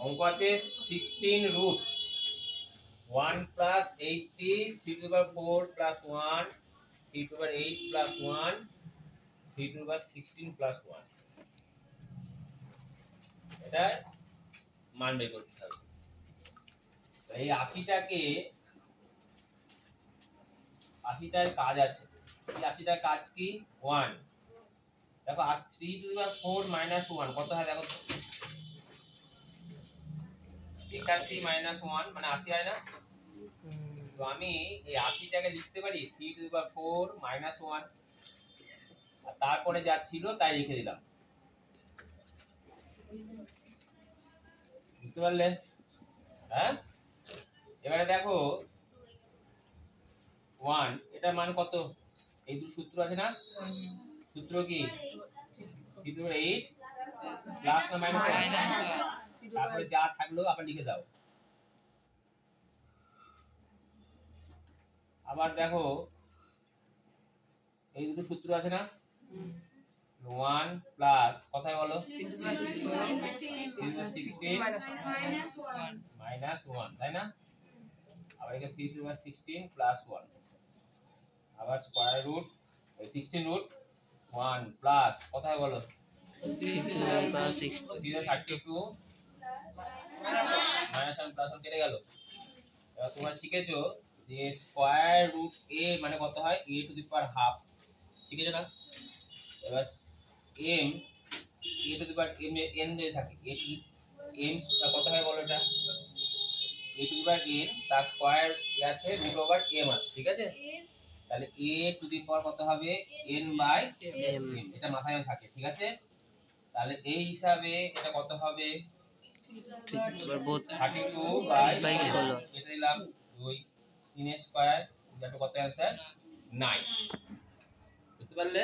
অঙ্ক আছে 16 root 1 plus 80 3 to the power 4 plus 1 3 to the power 8 plus 1 3 to the power 16 plus 1 এটা মান বের করতে হবে। এই 80টাকে 80টার কাজ আছে। এই 80টার কাজ কি 1 দেখো 3 টু দি পাওয়ার 4 মাইনাস 1 কত হয় দেখো তো 81 মাইনাস 1 মানে 80 হয় না। তো আমি এই 80টাকে লিখতে পারি 3 টু দি পাওয়ার 4 মাইনাস 1 আর তারপরে যা ছিল তাই লিখে দিলাম। বুঝতে পারলে? হ্যাঁ, এবারে দেখো 1 এটার মান কত? এই দুটো সূত্র আছে না, সূত্র কি 3 টু দি পাওয়ার 8 প্লাস না মাইনাস 1 তারপরে যা থাকলো আবার লিখে দাও। আবার দেখো এই দুটো সূত্র আছে না 1 প্লাস কথায় বলো 16 মাইনাস 1 তাই না। আবার এখানে 3 টু দি পাওয়ার 16 প্লাস 1 আবার স্কয়ার রুট 16 রুট 1 প্লাস কথায় বলো 32 মাইনাস 1 প্লাস 1 কেটে গেল। এবার তোমরা শিখেছো যে স্কয়ার রুট a মানে কত হয় a two the power half, শিখেছো না। এবার m a two the power m n যদি থাকে a টু m কত হয় বলো, এটা a two the power n তার স্কয়ার আছে রুট ওভার m আছে, ঠিক আছে। তাহলে a টু দি পাওয়ার কত হবে n বাই m, এটা মাথায় থাকে, ঠিক আছে। তাহলে এই হিসাবে এটা কত হবে 32 বাই 16 এটা দিলাম 2 3 স্কয়ার এটা কত অ্যানসার 9। বুঝতে পারলে?